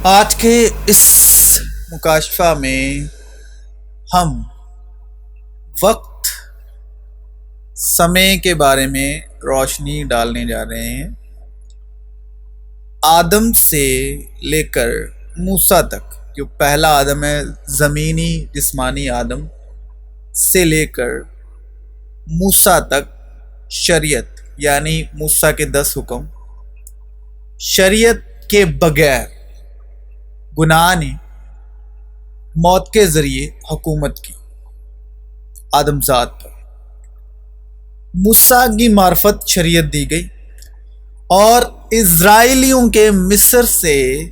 آج کے اس مکاشفہ میں ہم وقت سمے کے بارے میں روشنی ڈالنے جا رہے ہیں۔ آدم سے لے کر موسیٰ تک، جو پہلا آدم ہے، زمینی جسمانی آدم سے لے کر موسیٰ تک شریعت یعنی موسیٰ کے 10 حکم، شریعت کے بغیر گناہ نے موت کے ذریعے حکومت کی آدم ذات پر۔ موسیٰ کی معرفت شریعت دی گئی اور اسرائیلیوں کے مصر سے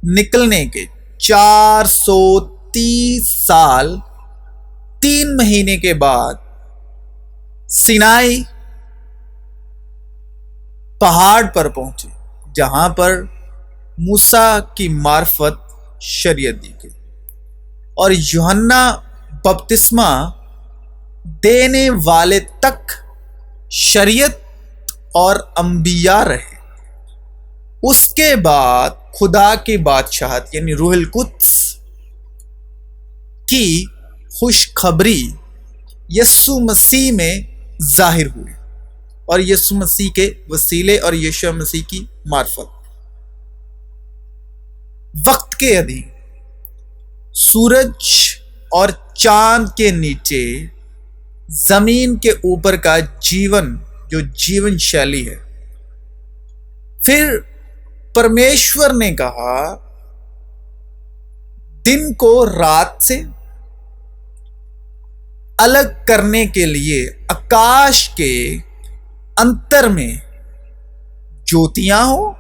نکلنے کے 430 سال 3 مہینے کے بعد سینائی پہاڑ پر پہنچے، جہاں پر موسیٰ کی معرفت شریعت دی گئی اور یوحنا بپتسمہ دینے والے تک شریعت اور انبیاء رہے۔ اس کے بعد خدا کی بادشاہت یعنی روح القدس کی خوشخبری یسوع مسیح میں ظاہر ہوئی اور یسوع مسیح کے وسیلے اور یسوع مسیح کی معرفت۔ وقت کے ادھین سورج اور چاند کے نیچے زمین کے اوپر کا جیون، جو جیون شیلی ہے۔ پھر پرمیشور نے کہا دن کو رات سے الگ کرنے کے لیے آکاش کے انتر میں جوتیاں ہوں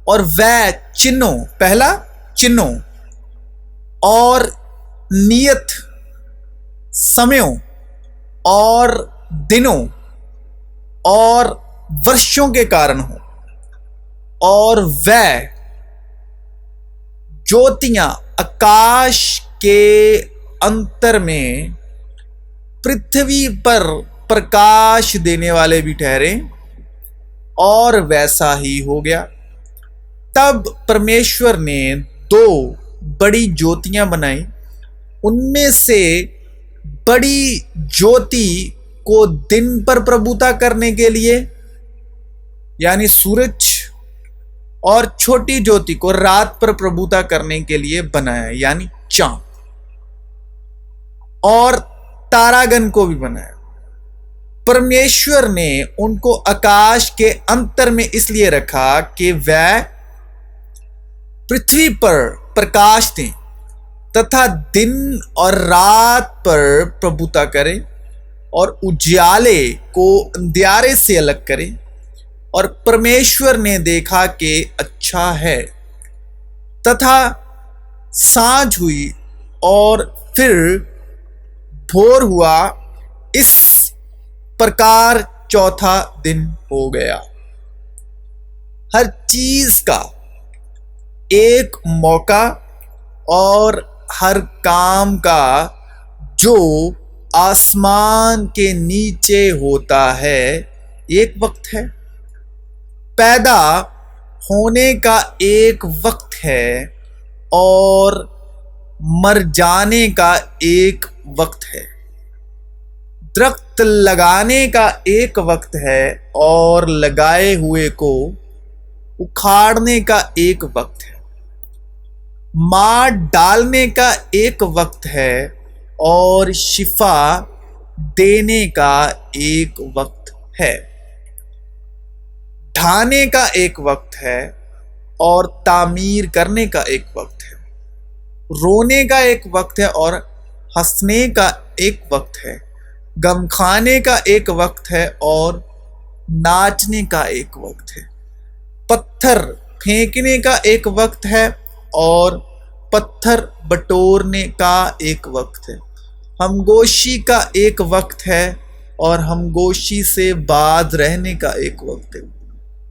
اور وہ چنوں، پہلا چنوں اور نیت سموں اور دنوں اور ورشوں کے کارن ہوں، اور وہ جوتیاں آکاش کے انتر میں پرتھوی پر پرکاش دینے والے بھی ٹھہرے، اور ویسا ہی ہو گیا۔ تب پرمیشور نے 2 بڑی جوتیاں بنائیں، ان میں سے بڑی جوتی کو دن پر پربھوتا کرنے کے لیے یعنی سورج، اور چھوٹی جوتی کو رات پر پربھوتا کرنے کے لیے بنایا یعنی چاند، اور تاراگن کو بھی بنایا۔ پرمیشور نے ان کو آکاش کے انتر میں اس لیے رکھا کہ وہ پرتھوی پر پرکاش دیں تتھا دن اور رات پر پربھوتا کرے اور اجالے کو اندھیارے سے الگ کرے، اور پرمیشور نے دیکھا کہ اچھا ہے۔ تتھا سانجھ ہوئی اور پھر بھور ہوا، اس پرکار چوتھا دن ہو گیا۔ ہر چیز کا ایک موقع اور ہر کام کا جو آسمان کے نیچے ہوتا ہے ایک وقت ہے۔ پیدا ہونے کا ایک وقت ہے اور مر جانے کا ایک وقت ہے۔ درخت لگانے کا ایک وقت ہے اور لگائے ہوئے کو اکھاڑنے کا ایک وقت ہے۔ مار ڈالنے کا ایک وقت ہے اور شفا دینے کا ایک وقت ہے۔ ڈھانے کا ایک وقت ہے اور تعمیر کرنے کا ایک وقت ہے۔ رونے کا ایک وقت ہے اور ہنسنے کا ایک وقت ہے۔ غم کھانے کا ایک وقت ہے اور ناچنے کا ایک وقت ہے۔ پتھر پھینکنے کا ایک وقت ہے اور پتھر بٹورنے کا ایک وقت ہے۔ ہمگوشی کا ایک وقت ہے اور ہمگوشی سے باز رہنے کا ایک وقت ہے۔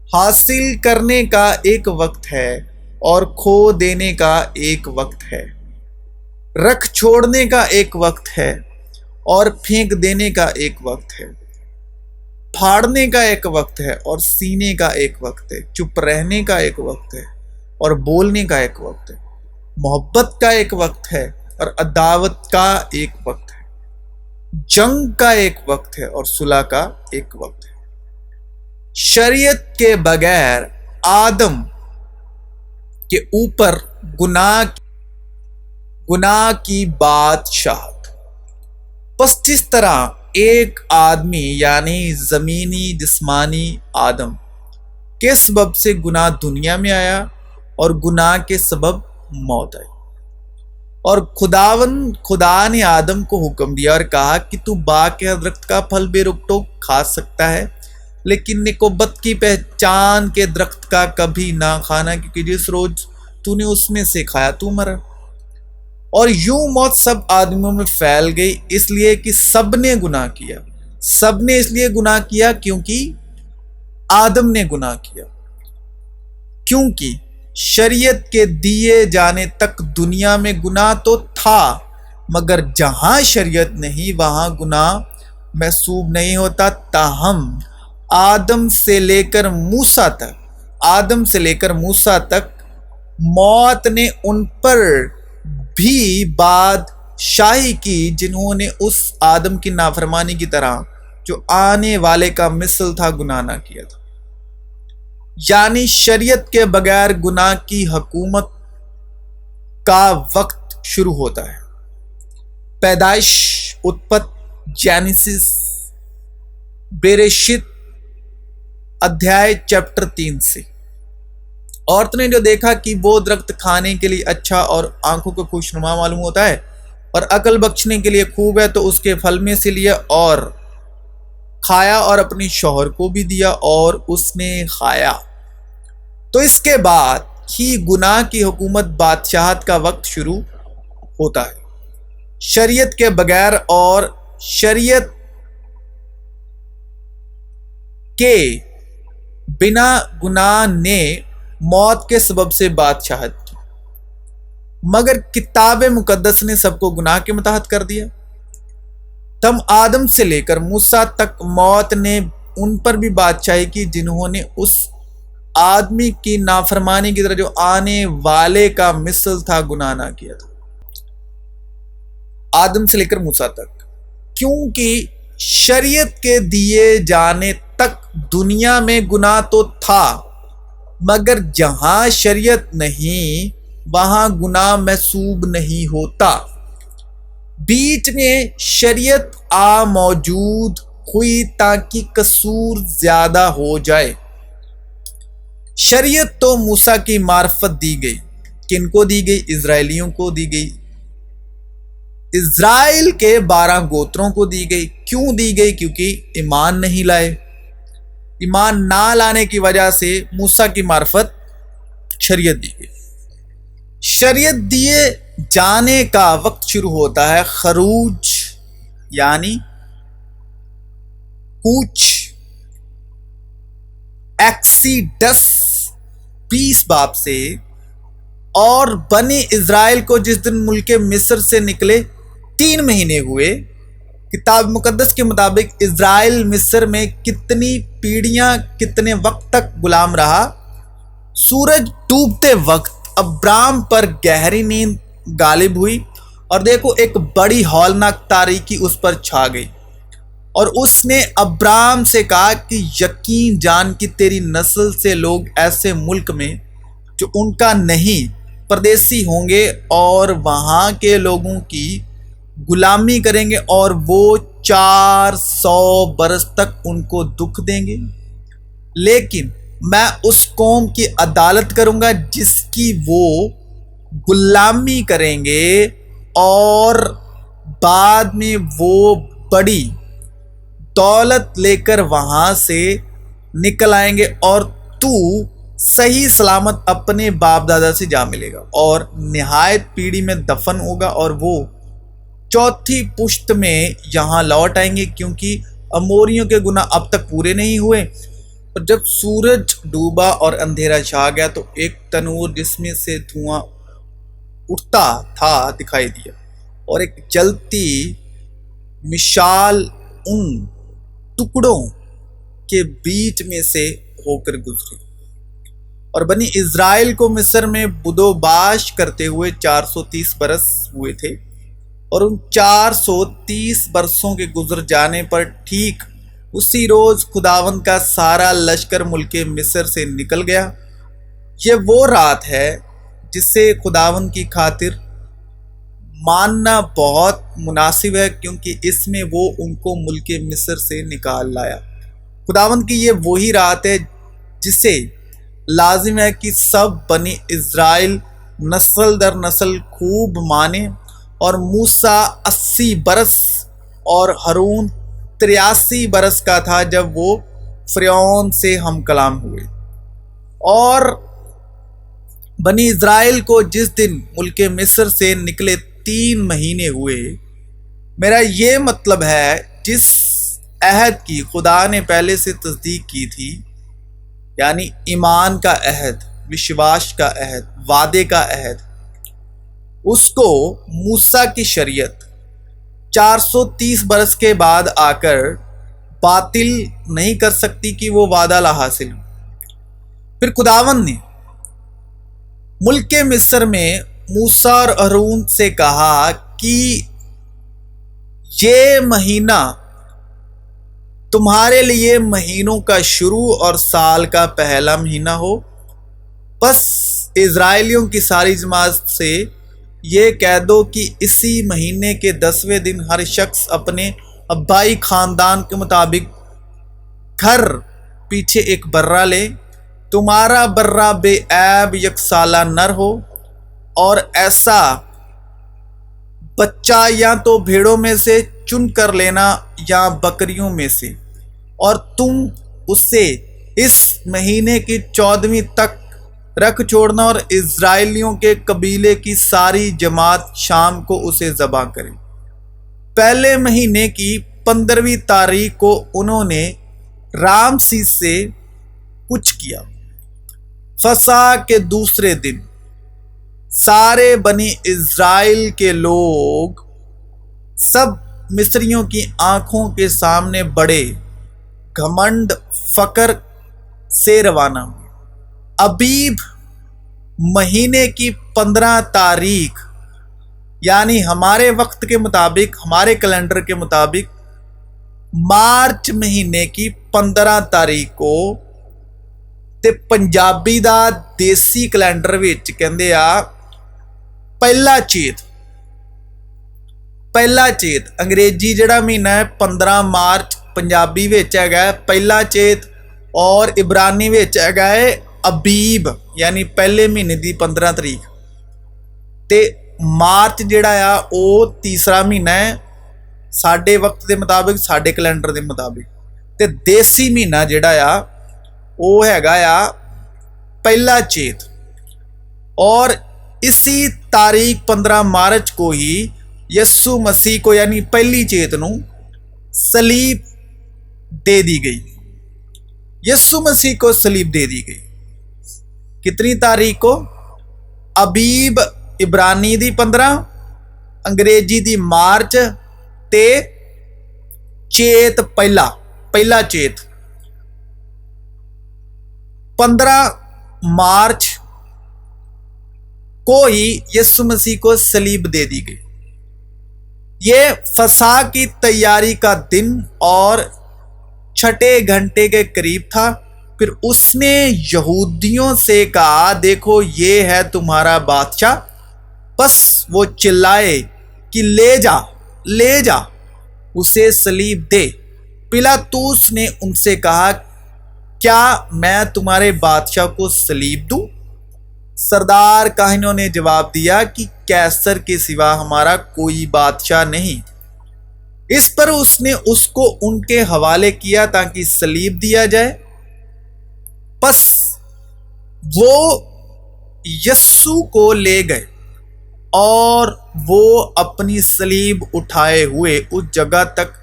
حاصل کرنے کا ایک وقت ہے اور کھو دینے کا ایک وقت ہے۔ رکھ چھوڑنے کا ایک وقت ہے اور پھینک دینے کا ایک وقت ہے۔ پھاڑنے کا ایک وقت ہے اور سینے کا ایک وقت ہے۔ چپ رہنے کا ایک وقت ہے اور بولنے کا ایک وقت ہے، محبت کا ایک وقت ہے اور عداوت کا ایک وقت ہے، جنگ کا ایک وقت ہے اور صلح کا ایک وقت ہے۔ شریعت کے بغیر آدم کے اوپر گناہ کی بادشاہت۔ بس جس طرح ایک آدمی یعنی زمینی جسمانی آدم کے سبب سے گناہ دنیا میں آیا اور گناہ کے سبب موت آئی، اور خدا نے آدم کو حکم دیا اور کہا کہ تو باغ کے درخت کا پھل بے روک ٹوک کھا سکتا ہے، لیکن نیک و بد کی پہچان کے درخت کا کبھی نہ کھانا، کیونکہ جس روز تو نے اس میں سے کھایا تو مرا۔ اور یوں موت سب آدمیوں میں پھیل گئی، اس لیے کہ سب نے گناہ کیا۔ سب نے اس لیے گناہ کیا کیونکہ آدم نے گناہ کیا، کیونکہ شریعت کے دیے جانے تک دنیا میں گناہ تو تھا، مگر جہاں شریعت نہیں وہاں گناہ محسوب نہیں ہوتا۔ تاہم آدم سے لے کر موسیٰ تک موت نے ان پر بھی بادشاہی کی جنہوں نے اس آدم کی نافرمانی کی طرح جو آنے والے کا مثل تھا گناہ نہ کیا تھا۔ یعنی شریعت کے بغیر گناہ کی حکومت کا وقت شروع ہوتا ہے۔ پیدائش، اتپت، جینیسس، بریشت ادھیائے چیپٹر 3 سے۔ عورت نے جو دیکھا کہ وہ درخت کھانے کے لیے اچھا اور آنکھوں کو خوشنما معلوم ہوتا ہے اور عقل بخشنے کے لیے خوب ہے، تو اس کے پھل میں سے لیا اور کھایا اور اپنے شوہر کو بھی دیا اور اس نے کھایا۔ تو اس کے بعد ہی گناہ کی حکومت بادشاہت کا وقت شروع ہوتا ہے۔ شریعت کے بغیر اور شریعت کے بنا گناہ نے موت کے سبب سے بادشاہت کی، مگر کتاب مقدس نے سب کو گناہ کے متحد کر دیا۔ تم آدم سے لے کر موسیٰ تک موت نے ان پر بھی بادشاہی کی جنہوں نے اس آدمی کی نافرمانی کی طرح جو آنے والے کا مثل تھا گناہ نہ کیا تھا۔ آدم سے لے کر موسیٰ تک، کیونکہ شریعت کے دیے جانے تک دنیا میں گناہ تو تھا، مگر جہاں شریعت نہیں وہاں گناہ محسوب نہیں ہوتا۔ بیچ میں شریعت موجود ہوئی تاکہ قصور زیادہ ہو جائے۔ شریعت تو موسیٰ کی معرفت دی گئی، کن کو دی گئی؟ اسرائیلیوں کو دی گئی، اسرائیل کے 12 گوتروں کو دی گئی۔ کیوں دی گئی؟ کیونکہ ایمان نہیں لائے۔ ایمان نہ لانے کی وجہ سے موسیٰ کی معرفت شریعت دی گئی۔ شریعت دیے جانے کا وقت شروع ہوتا ہے خروج یعنی کوچ، ایکسیڈس 20 باب سے، اور بنی اسرائیل کو جس دن ملک مصر سے نکلے 3 مہینے ہوئے۔ کتاب مقدس کے مطابق اسرائیل مصر میں کتنی پیڑیاں کتنے وقت تک غلام رہا؟ سورج ڈوبتے وقت ابرام پر گہری نیند غالب ہوئی، اور دیکھو ایک بڑی ہولناک تاریکی اس پر چھا گئی، اور اس نے ابرام سے کہا کہ یقین جان کہ تیری نسل سے لوگ ایسے ملک میں جو ان کا نہیں پردیسی ہوں گے اور وہاں کے لوگوں کی غلامی کریں گے، اور وہ 400 برس تک ان کو دکھ دیں گے، لیکن میں اس قوم کی عدالت کروں گا جس کی وہ غلامی کریں گے، اور بعد میں وہ بڑی دولت لے کر وہاں سے نکل آئیں گے، اور تو صحیح سلامت اپنے باپ دادا سے جا ملے گا اور نہایت پیڑھی میں دفن ہوگا، اور وہ 4تھی پشت میں یہاں لوٹ آئیں گے، کیونکہ اموریوں کے گناہ اب تک پورے نہیں ہوئے۔ اور جب سورج ڈوبا اور اندھیرا چھا گیا تو ایک تنور جس میں سے دھواں اٹھتا تھا دکھائی دیا، اور ایک جلتی مشال ان ٹکڑوں کے بیچ میں سے ہو کر گزری۔ اور بنی اسرائیل کو مصر میں بدوباش کرتے ہوئے 430 برس ہوئے تھے، اور ان 430 برسوں کے گزر جانے پر ٹھیک اسی روز خداوند کا سارا لشکر ملک مصر سے نکل گیا۔ یہ وہ رات ہے جسے خداوند کی خاطر ماننا بہت مناسب ہے، کیونکہ اس میں وہ ان کو ملک مصر سے نکال لایا۔ خداوند کی یہ وہی رات ہے جسے لازم ہے کہ سب بنی اسرائیل نسل در نسل خوب مانے، اور موسیٰ 80 برس اور ہارون 83 برس کا تھا جب وہ فرعون سے ہم کلام ہوئے۔ اور بنی اسرائیل کو جس دن ملک مصر سے نکلے 3 مہینے ہوئے۔ میرا یہ مطلب ہے جس عہد کی خدا نے پہلے سے تصدیق کی تھی، یعنی ایمان کا عہد، وشواس کا عہد، وعدے کا عہد، اس کو موسیٰ کی شریعت 430 برس کے بعد آ کر باطل نہیں کر سکتی کہ وہ وعدہ لا حاصل ہو۔ پھر خداوند نے ملک مصر میں موسیٰ اور ہارون سے کہا کہ یہ مہینہ تمہارے لیے مہینوں کا شروع اور سال کا پہلا مہینہ ہو۔ پس اسرائیلیوں کی ساری جماعت سے یہ کہہ دو کہ اسی مہینے کے 10ویں دن ہر شخص اپنے ابائی خاندان کے مطابق گھر پیچھے ایک برہ لے۔ تمہارا برہ بے عیب یک سالہ نر ہو، اور ایسا بچہ یا تو بھیڑوں میں سے چن کر لینا یا بکریوں میں سے، اور تم اسے اس مہینے کی 14ویں تک رکھ چھوڑنا، اور اسرائیلیوں کے قبیلے کی ساری جماعت شام کو اسے ذبح کرے۔ پہلے مہینے کی 15ویں تاریخ کو انہوں نے رامسیس سے کچھ کیا۔ فسح کے دوسرے دن سارے بنی اسرائیل کے لوگ سب مصریوں کی آنکھوں کے سامنے بڑے گھمنڈ فخر سے روانہ ہوئے۔ ابیب مہینے کی 15 تاریخ، یعنی ہمارے وقت کے مطابق، ہمارے کیلنڈر کے مطابق مارچ مہینے کی 15 تاریخ کو تے پنجابی دا دیسی کیلنڈر وچ کہندے آ پہلا چیت انگریزی جڑا مہینہ ہے 15 مارچ، پنجابی وچ ہے پہلا چیت، اور عبرانی وچ ہے ابیب، یعنی پہلے مہینے دی 15 تاریخ، تے مارچ جڑا آ او تیسرا مہینہ ہے ساڈے وقت دے مطابق، ساڈے کیلنڈر دے مطابق، تے دیسی مہینہ جڑا آ او ہیگا آ پہلا چیت۔ اور اسی تاریخ 15 مارچ کو ہی یسوع مسیح کو، یعنی پہلی چیت نو صلیب دے دی گئی۔ یسوع مسیح کو صلیب دے دی گئی کتنی تاریخ کو؟ ابیب عبرانی دی 15، انگریزی دی مارچ، تے چیت پہلا چیت 15 مارچ کو ہی یسوع مسیح کو صلیب دے دی گئی۔ یہ فسح کی تیاری کا دن اور 6 گھنٹے کے قریب تھا۔ پھر اس نے یہودیوں سے کہا، دیکھو یہ ہے تمہارا بادشاہ۔ بس وہ چلائے کہ لے جا اسے صلیب دے۔ پلاطس نے ان سے کہا، کیا میں تمہارے بادشاہ کو صلیب دوں؟ سردار کاہنوں نے جواب دیا کہ کیسر کے سوا ہمارا کوئی بادشاہ نہیں۔ اس پر اس نے اس کو ان کے حوالے کیا تاکہ صلیب دیا جائے۔ پس وہ یسوع کو لے گئے، اور وہ اپنی صلیب اٹھائے ہوئے اس جگہ تک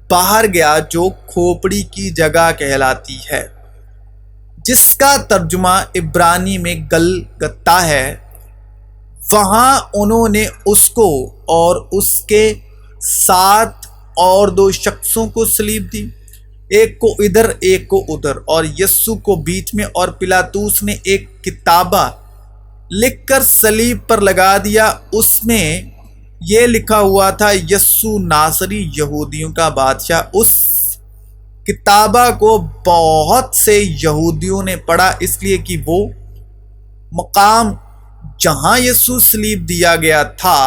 باہر گیا جو کھوپڑی کی جگہ کہلاتی ہے، جس کا ترجمہ عبرانی میں گلگتہ ہے۔ وہاں انہوں نے اس کو اور اس کے ساتھ اور 2 شخصوں کو صلیب دی۔ ایک کو ادھر ایک کو ادھر، اور یسوع کو بیچ میں، اور پلاطوس نے ایک کتابہ لکھ کر صلیب پر لگا دیا۔ اس میں یہ لکھا ہوا تھا، یسوع ناصری یہودیوں کا بادشاہ۔ اس کتابہ کو بہت سے یہودیوں نے پڑھا، اس لیے کہ وہ مقام جہاں یسوع صلیب دیا گیا تھا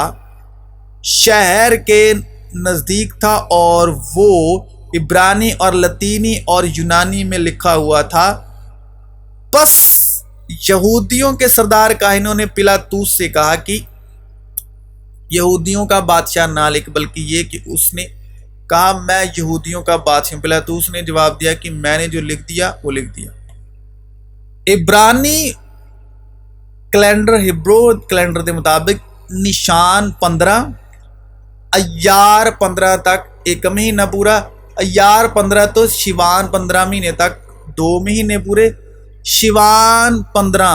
شہر کے نزدیک تھا، اور وہ عبرانی اور لطینی اور یونانی میں لکھا ہوا تھا۔ بس یہودیوں کے سردار کاہنوں نے پلاطوس سے کہا کہ یہودیوں کا بادشاہ نہ لکھ، بلکہ یہ کہ اس نے کہا میں یہودیوں کا بادشاہ۔ پلاطوس نے جواب دیا کہ میں نے جو لکھ دیا وہ لکھ دیا۔ عبرانی کیلنڈر، ہبرو کیلنڈر کے مطابق نشان 15 ایار 15 تک ایک مہینہ پورا، ایار 15 تو شیوان 15 مہینے تک 2 مہینے پورے، شیوان 15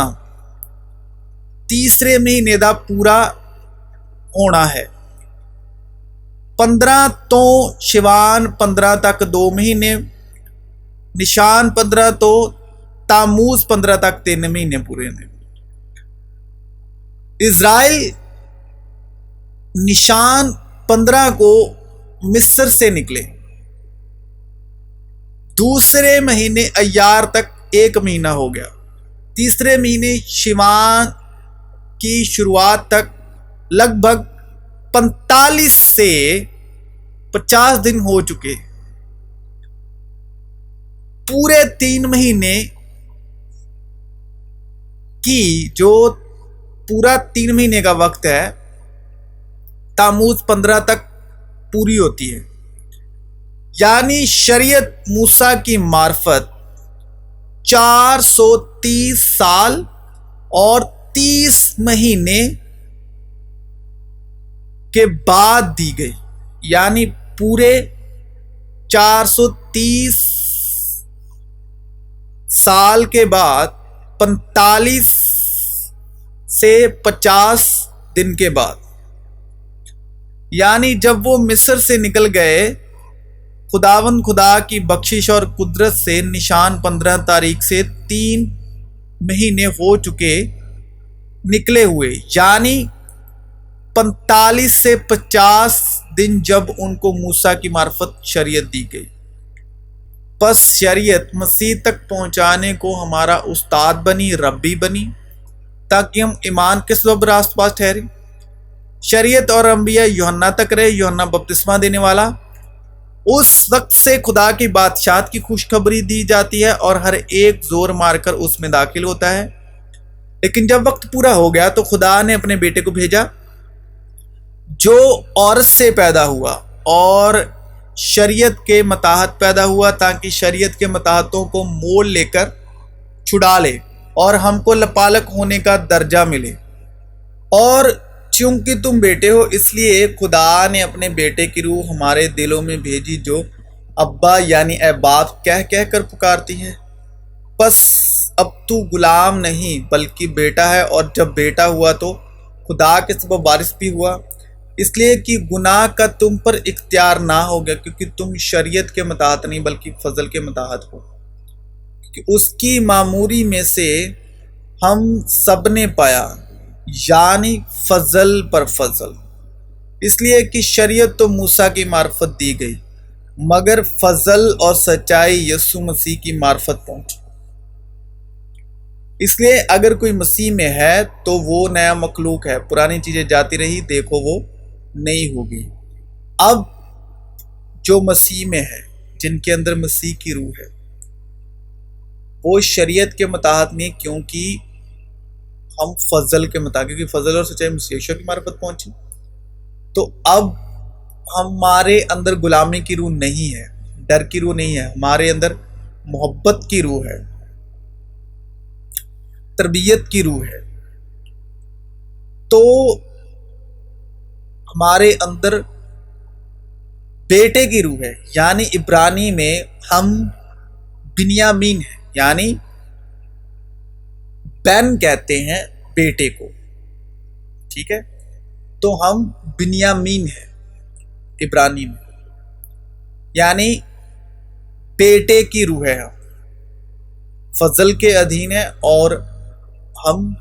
تیسرے مہینے دا پورا ہونا ہے۔ 15 تو شیوان 15 تک 2 مہینے، نشان 15 تو تاموز 15 تک 3 مہینے پورے ہیں۔ اسرائیل نشان 15 کو مصر سے نکلے، دوسرے مہینے ایار تک 1 مہینہ ہو گیا، تیسرے مہینے شیوان کی شروعات تک لگ بھگ 45 سے 50 دن ہو چکے۔ پورے 3 مہینے کی جو پورا 3 مہینے کا وقت ہے تاموز 15 تک پوری ہوتی ہے، یعنی شریعت موسیٰ کی معرفت 430 سال اور 30 مہینے کے بعد دی گئی، یعنی پورے 430 سال کے بعد 45 سے 50 دن کے بعد، یعنی جب وہ مصر سے نکل گئے، خداوند خدا کی بخشش اور قدرت سے نشان 15 تاریخ سے 3 مہینے ہو چکے نکلے ہوئے، یعنی 45 سے 50 دن جب ان کو موسیٰ کی معرفت شریعت دی گئی۔ پس شریعت مسیح تک پہنچانے کو ہمارا استاد بنی، ربی بنی، تاکہ ہم ایمان کے سبب راست باز ٹھہرے۔ شریعت اور انبیاء یوحنا تک رہے، یوحنا بپتسمہ دینے والا، اس وقت سے خدا کی بادشاہت کی خوشخبری دی جاتی ہے اور ہر ایک زور مار کر اس میں داخل ہوتا ہے۔ لیکن جب وقت پورا ہو گیا تو خدا نے اپنے بیٹے کو بھیجا جو عورت سے پیدا ہوا اور شریعت کے متحد پیدا ہوا، تاکہ شریعت کے متحدوں کو مول لے کر چھڑا لے اور ہم کو لپالک ہونے کا درجہ ملے۔ اور چونکہ تم بیٹے ہو، اس لیے خدا نے اپنے بیٹے کی روح ہمارے دلوں میں بھیجی، جو ابا یعنی اے باپ کہہ کہہ کر پکارتی ہے۔ پس اب تو غلام نہیں بلکہ بیٹا ہے، اور جب بیٹا ہوا تو خدا کے سبب وارث بھی ہوا، اس لیے کہ گناہ کا تم پر اختیار نہ ہو گیا، کیونکہ تم شریعت کے متحد نہیں بلکہ فضل کے متحد ہو، کہ اس کی معموری میں سے ہم سب نے پایا، یعنی فضل پر فضل۔ اس لیے کہ شریعت تو موسیٰ کی معرفت دی گئی، مگر فضل اور سچائی یسوع مسیح کی معرفت پہنچی۔ اس لیے اگر کوئی مسیح میں ہے تو وہ نیا مخلوق ہے، پرانی چیزیں جاتی رہی، دیکھو وہ نئی ہوگی۔ اب جو مسیح میں ہے، جن کے اندر مسیح کی روح ہے، وہ شریعت کے متحد نہیں، کیونکہ ہم فضل کے مطابق، کیونکہ فضل اور سچائی مسیح یسوع کی معرفت پہنچی۔ تو اب ہمارے اندر غلامی کی روح نہیں ہے، ڈر کی روح نہیں ہے، ہمارے اندر محبت کی روح ہے، تربیت کی روح ہے۔ تو ہمارے اندر بیٹے کی روح ہے، یعنی عبرانی میں ہم بنیامین ہیں، یعنی بن کہتے ہیں بیٹے کو، ٹھیک ہے؟ تو ہم بنیامین ہیں عبرانی میں، یعنی بیٹے کی روح ہے، ہم فضل کے ادھین ہیں اور ہم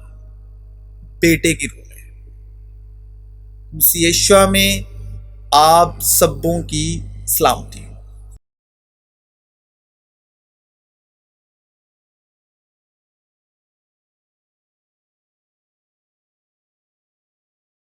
بیٹے کی روح ہیں۔ مسیح یشوع میں آپ سبوں کی سلامتی۔